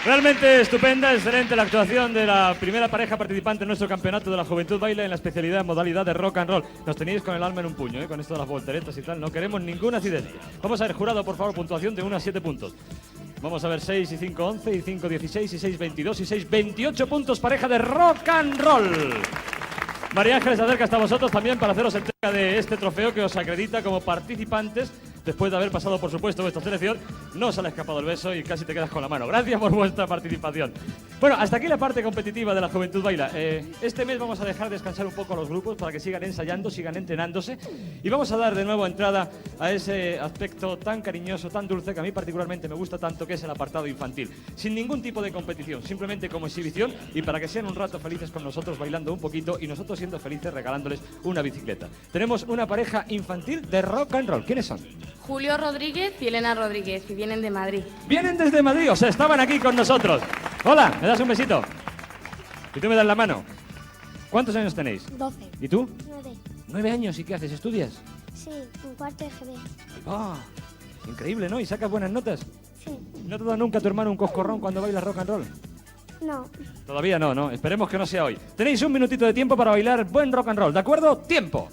Realmente estupenda, excelente la actuación de la primera pareja participante en nuestro campeonato de la Juventud Baila en la especialidad en modalidad de rock and roll. Nos tenéis con el alma en un puño, con esto de las volteretas y tal. No queremos ningún accidente. Vamos a ver, jurado, por favor, puntuación de 1 a 7 puntos. Vamos a ver, 6 y 5, 11 y 5, 16 y 6, 22 y 6, 28 puntos, pareja de rock and roll. María Ángeles se acerca hasta vosotros también para haceros entrega de este trofeo que os acredita como participantes después de haber pasado, por supuesto, vuestra selección. No os ha escapado el beso y casi te quedas con la mano. Gracias por vuestra participación. Bueno, hasta aquí la parte competitiva de la Juventud Baila. Este mes vamos a dejar descansar un poco a los grupos para que sigan ensayando, sigan entrenándose y vamos a dar de nuevo entrada a ese aspecto tan cariñoso, tan dulce, que a mí particularmente me gusta tanto, que es el apartado infantil. Sin ningún tipo de competición, simplemente como exhibición y para que sean un rato felices con nosotros bailando un poquito y nosotros siendo felices regalándoles una bicicleta. Tenemos una pareja infantil de rock and roll. ¿Quiénes son? Julio Rodríguez y Elena Rodríguez, y vienen de Madrid. Vienen desde Madrid, o sea, estaban aquí con nosotros. Hola, ¿me das un besito? ¿Y tú me das la mano? ¿Cuántos años tenéis? 12. ¿Y tú? 9. 9 años, ¿y qué haces? ¿Estudias? Sí, en cuarto de GB. ¡Ah! Increíble, ¿no? ¿Y sacas buenas notas? Sí. ¿No te da nunca tu hermano un coscorrón cuando bailas rock and roll? No. Todavía no, ¿no? Esperemos que no sea hoy. Tenéis un minutito de tiempo para bailar buen rock and roll, ¿de acuerdo? ¡Tiempo!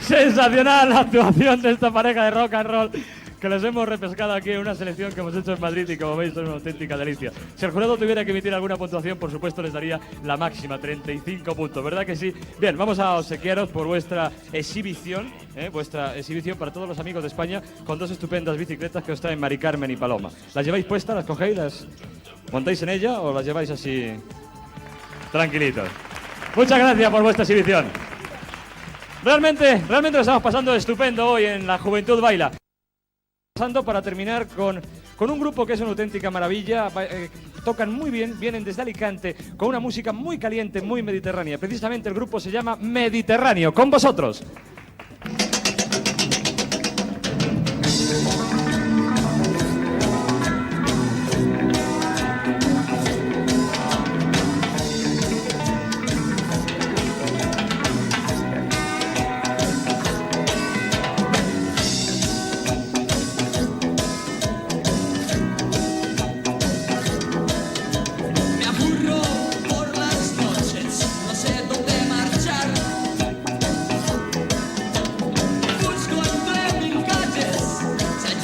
Sensacional la actuación de esta pareja de rock and roll que les hemos repescado aquí en una selección que hemos hecho en Madrid y como veis son una auténtica delicia. Si el jurado tuviera que emitir alguna puntuación, por supuesto les daría la máxima, 35 puntos, ¿verdad que sí? Bien, vamos a obsequiaros por vuestra exhibición para todos los amigos de España con dos estupendas bicicletas que os traen Mari Carmen y Paloma. ¿Las lleváis puestas, las cogéis, las montáis en ella o las lleváis así tranquilitos? Muchas gracias por vuestra exhibición. Realmente lo estamos pasando estupendo hoy en la Juventud Baila. Pasando para terminar con un grupo que es una auténtica maravilla. Tocan muy bien, vienen desde Alicante con una música muy caliente, muy mediterránea. Precisamente el grupo se llama Mediterráneo. Con vosotros. Busco entre mil calles, si hay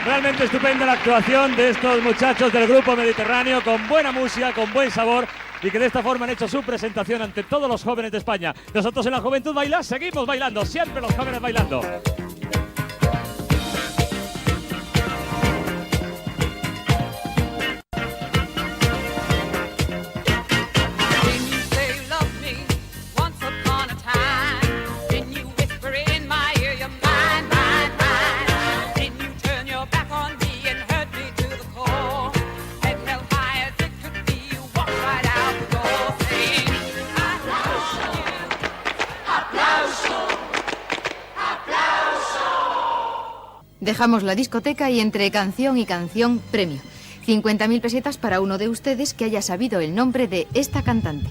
Realmente estupenda la actuación de estos muchachos del Grupo Mediterráneo, con buena música, con buen sabor, y que de esta forma han hecho su presentación ante todos los jóvenes de España. Nosotros en La Juventud Baila seguimos bailando, siempre los jóvenes bailando. Dejamos la discoteca y entre canción y canción, premio. 50.000 pesetas para uno de ustedes que haya sabido el nombre de esta cantante.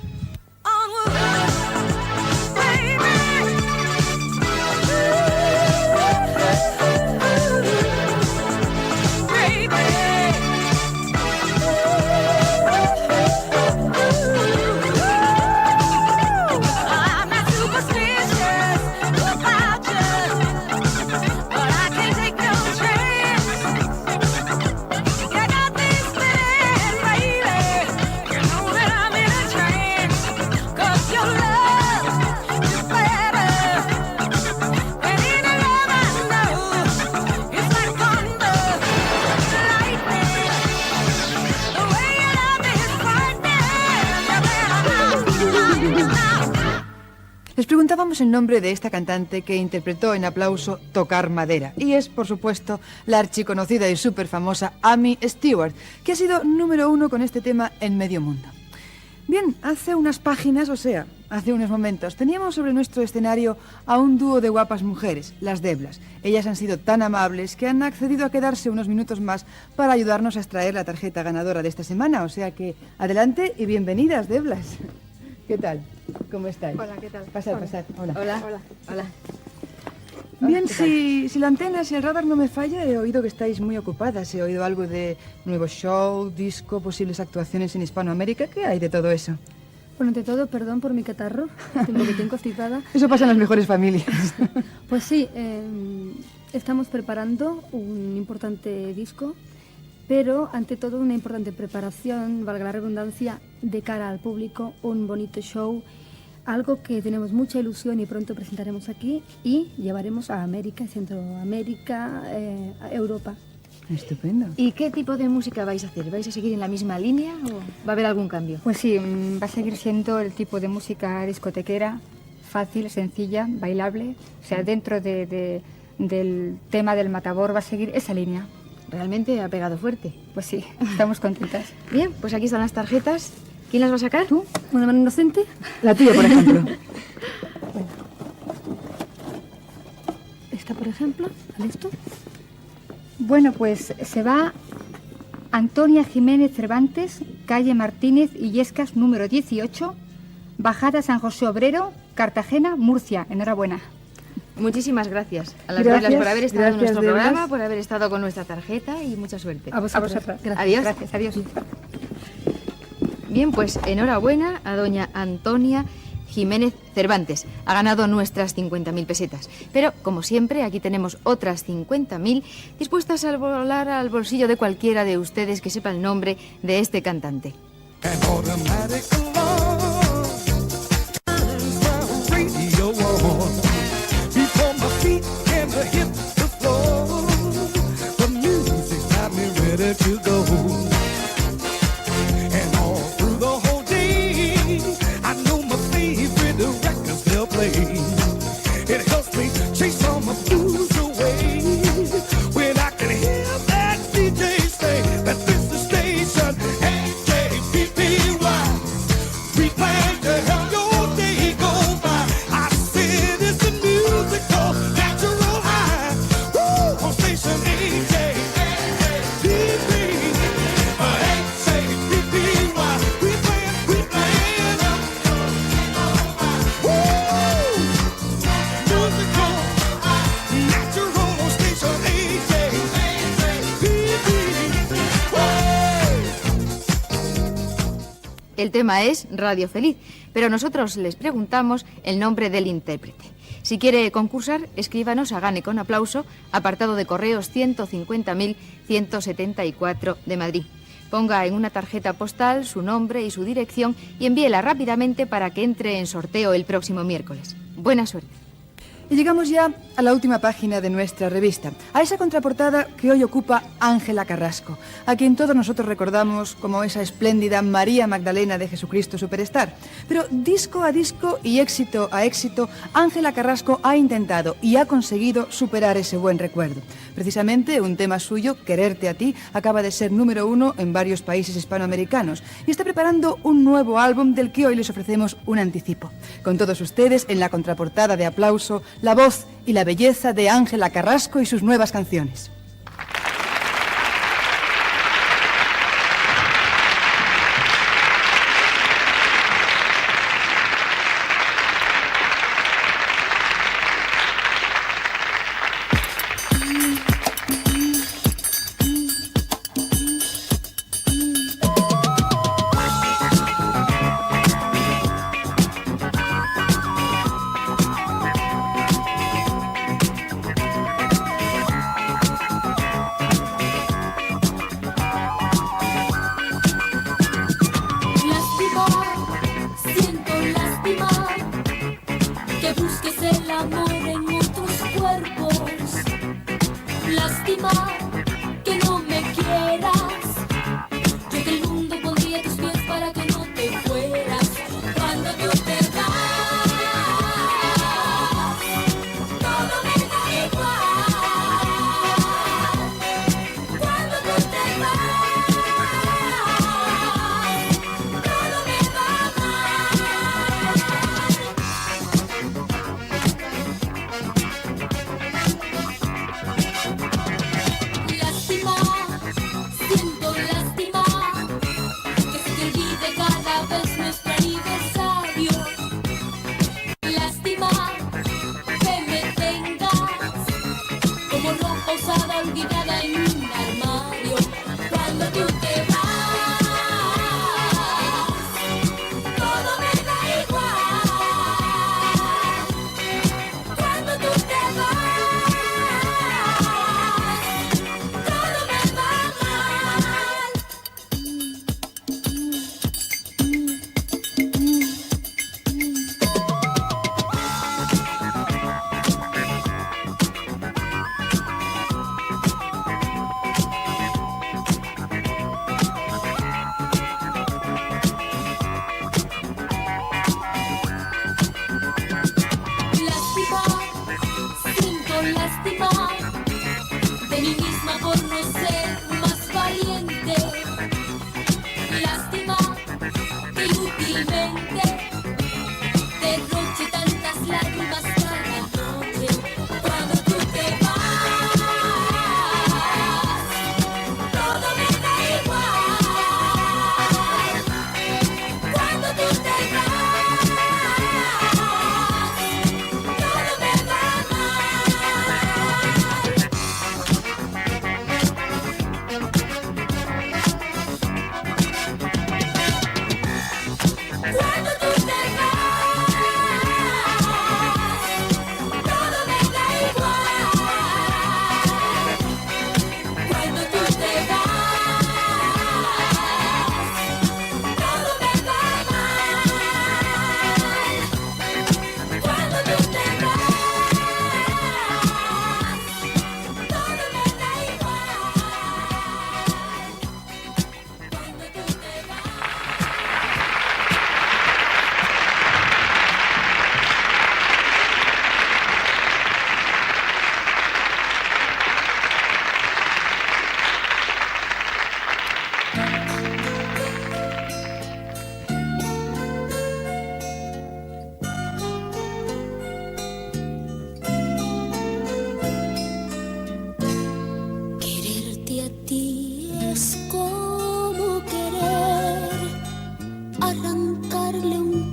Les preguntábamos el nombre de esta cantante que interpretó en Aplauso Tocar Madera. Y es, por supuesto, la archiconocida y súper famosa Amy Stewart, que ha sido número 1 con este tema en medio mundo. Bien, hace unas páginas, o sea, hace unos momentos, teníamos sobre nuestro escenario a un dúo de guapas mujeres, las Deblas. Ellas han sido tan amables que han accedido a quedarse unos minutos más para ayudarnos a extraer la tarjeta ganadora de esta semana. O sea que, adelante y bienvenidas, Deblas. ¿Qué tal? ¿Cómo estáis? Hola, ¿qué tal? Pasad. Hola. Hola. Bien, si la antena, si el radar no me falla, he oído que estáis muy ocupadas. He oído algo de nuevo show, disco, posibles actuaciones en Hispanoamérica. ¿Qué hay de todo eso? Bueno, ante todo, perdón por mi catarro, estoy un poquitín constipada. Eso pasa en las mejores familias. Pues sí, estamos preparando un importante disco, pero ante todo una importante preparación, valga la redundancia, de cara al público, un bonito show, algo que tenemos mucha ilusión y pronto presentaremos aquí y llevaremos a América, Centroamérica, a Europa. Estupendo. ¿Y qué tipo de música vais a hacer? ¿Vais a seguir en la misma línea o va a haber algún cambio? Pues sí, va a seguir siendo el tipo de música discotequera, fácil, sencilla, bailable. O sea, dentro del tema del Matabor va a seguir esa línea. Realmente ha pegado fuerte. Pues sí, estamos contentas. Bien, pues aquí están las tarjetas. ¿Quién las va a sacar? ¿Tú? ¿Una mano inocente? La tuya, por ejemplo. Bueno. Esta, por ejemplo, ¿listo? Bueno, pues se va Antonia Jiménez Cervantes, calle Martínez Illescas, número 18, Bajada San José Obrero, Cartagena, Murcia. Enhorabuena. Muchísimas gracias a las Deblas por haber estado en nuestro programa, por haber estado con nuestra tarjeta y mucha suerte. A vosotras. Gracias. Adiós. Gracias, adiós. Bien, pues enhorabuena a doña Antonia Jiménez Cervantes. Ha ganado nuestras 50.000 pesetas. Pero, como siempre, aquí tenemos otras 50.000 dispuestas a volar al bolsillo de cualquiera de ustedes que sepa el nombre de este cantante. El tema es Radio Feliz, pero nosotros les preguntamos el nombre del intérprete. Si quiere concursar, escríbanos a Gane con Aplauso, apartado de correos 150.174 de Madrid. Ponga en una tarjeta postal su nombre y su dirección y envíela rápidamente para que entre en sorteo el próximo miércoles. Buena suerte. Y llegamos ya a la última página de nuestra revista, a esa contraportada que hoy ocupa Ángela Carrasco, a quien todos nosotros recordamos como esa espléndida María Magdalena de Jesucristo Superstar. Pero disco a disco y éxito a éxito, Ángela Carrasco ha intentado y ha conseguido superar ese buen recuerdo. Precisamente un tema suyo, Quererte a ti, acaba de ser número 1 en varios países hispanoamericanos y está preparando un nuevo álbum del que hoy les ofrecemos un anticipo. Con todos ustedes, en la contraportada de Aplauso, la voz y la belleza de Ángela Carrasco y sus nuevas canciones.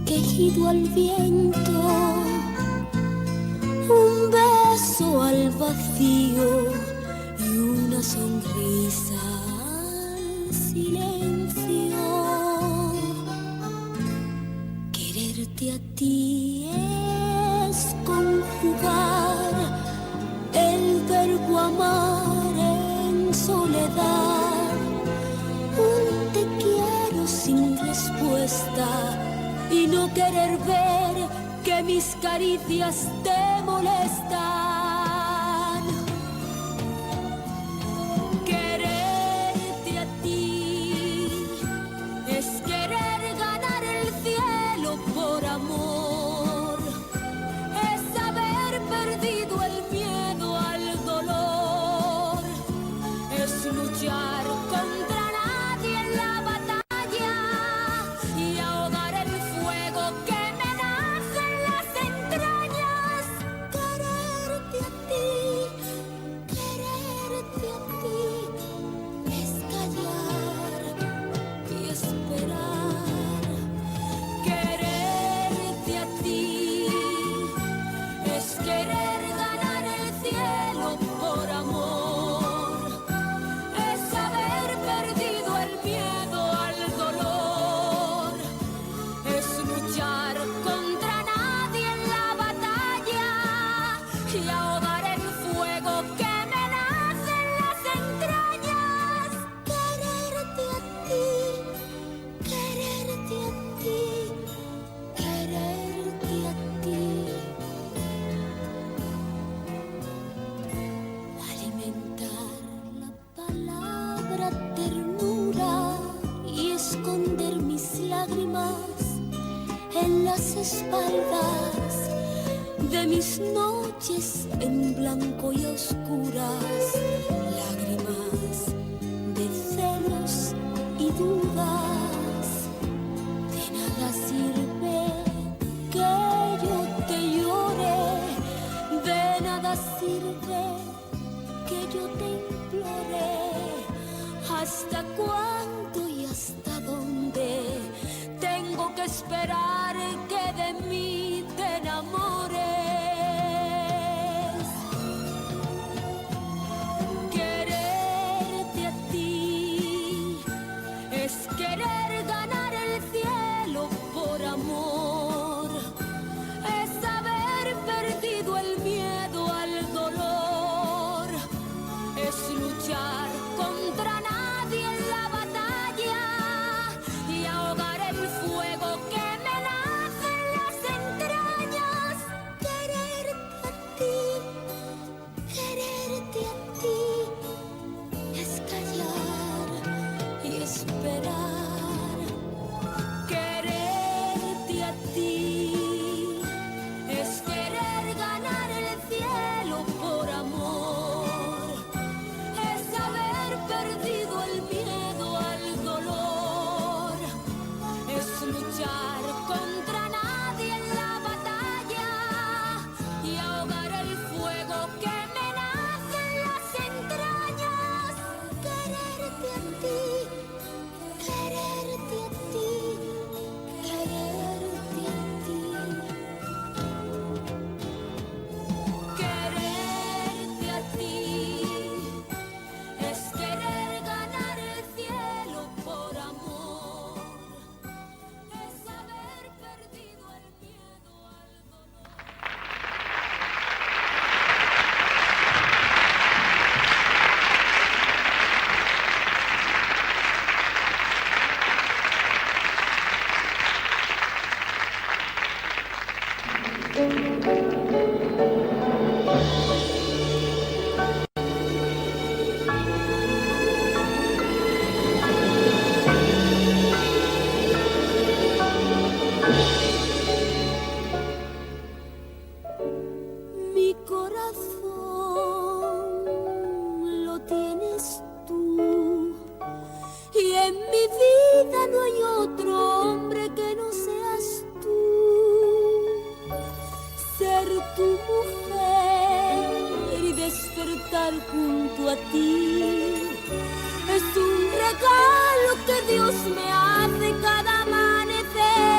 quejido al viento, un beso al vacío y una sonrisa al silencio. Querer Quererte a ti es conjugar el verbo amar en soledad. Un te quiero sin respuesta y no querer ver que mis caricias te molestan. Quererte a ti es querer ganar el cielo por amor, es haber perdido el miedo al dolor, es luchar contra nadie en la batalla y ahogar el fuego que me nace en las entrañas. Quererte a ti es callar y esperar. Quererte a ti es querer ganar el cielo por amor, es haber perdido el miedo al dolor, es luchar contra nadie en la batalla y ahogar el fuego que me nace en las entrañas. Quererte a ti, quererte a ti, quererte a ti. Alimentar la palabra ternura y esconder mis lágrimas en las espaldas de mis noches en blanco y oscuras, lágrimas de celos y dudas. De nada sirve que yo te llore, de nada sirve que yo te implore. ¿Hasta cuándo y hasta dónde tengo que esperar que de mí te enamores? Quererte a ti es querer ganar el cielo por amor, es haber perdido el miedo al dolor, es luchar contra nadie en la batalla y ahogar el fuego que me nace en las entrañas. Quererte a ti es callar y esperar. Quererte a ti es querer ganar el cielo por amor, es haber perdido el miedo al dolor, es luchar contra nadie en la batalla y ahogar el fuego que me nace en las entrañas. Quererte a ti, quererte a ti, quererte a ti. Quererte a ti es querer ganar el cielo por amor, es haber perdido el miedo al dolor. Mi corazón lo tienes tú y en mi vida no hay otro hombre que no seas tú. Ser tu mujer y despertar junto a ti es un regalo que Dios me hace cada amanecer.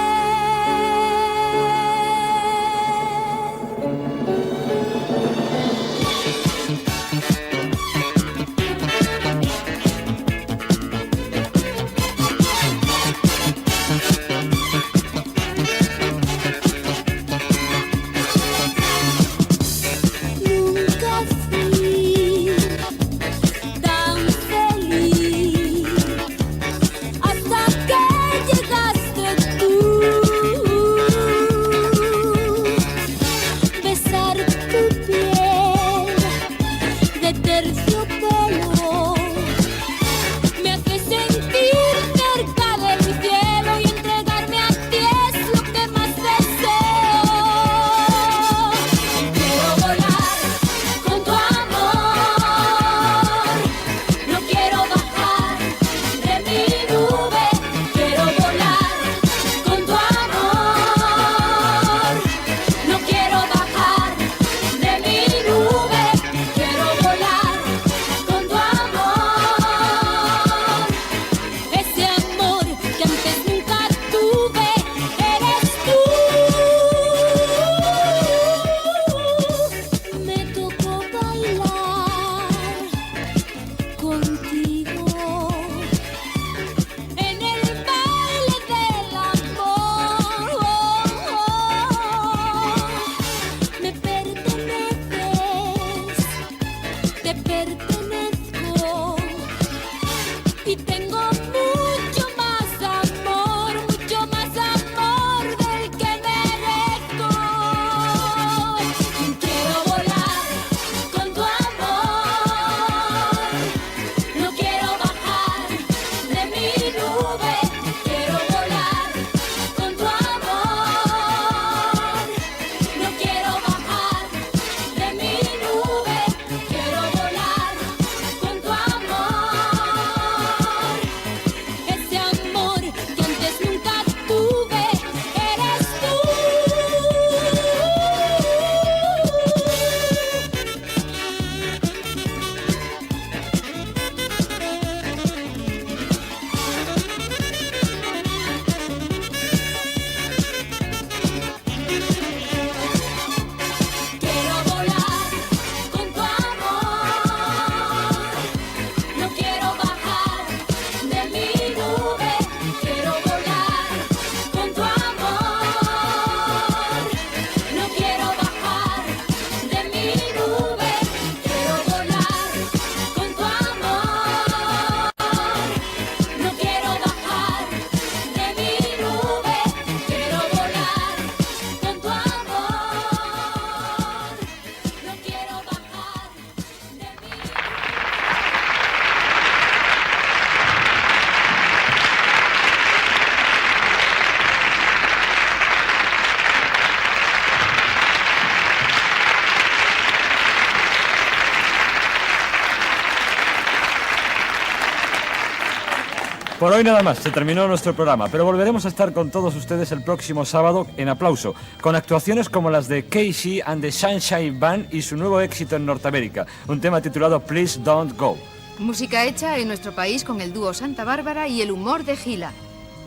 Por hoy nada más, se terminó nuestro programa, pero volveremos a estar con todos ustedes el próximo sábado en Aplauso, con actuaciones como las de Casey and the Sunshine Band y su nuevo éxito en Norteamérica, un tema titulado Please Don't Go. Música hecha en nuestro país con el dúo Santa Bárbara y el humor de Gila.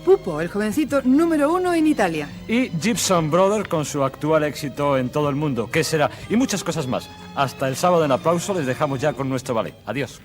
Pupo, el jovencito número 1 en Italia. Y Gibson Brothers con su actual éxito en todo el mundo, ¿Qué será? Y muchas cosas más. Hasta el sábado en Aplauso les dejamos ya con nuestro ballet. Adiós.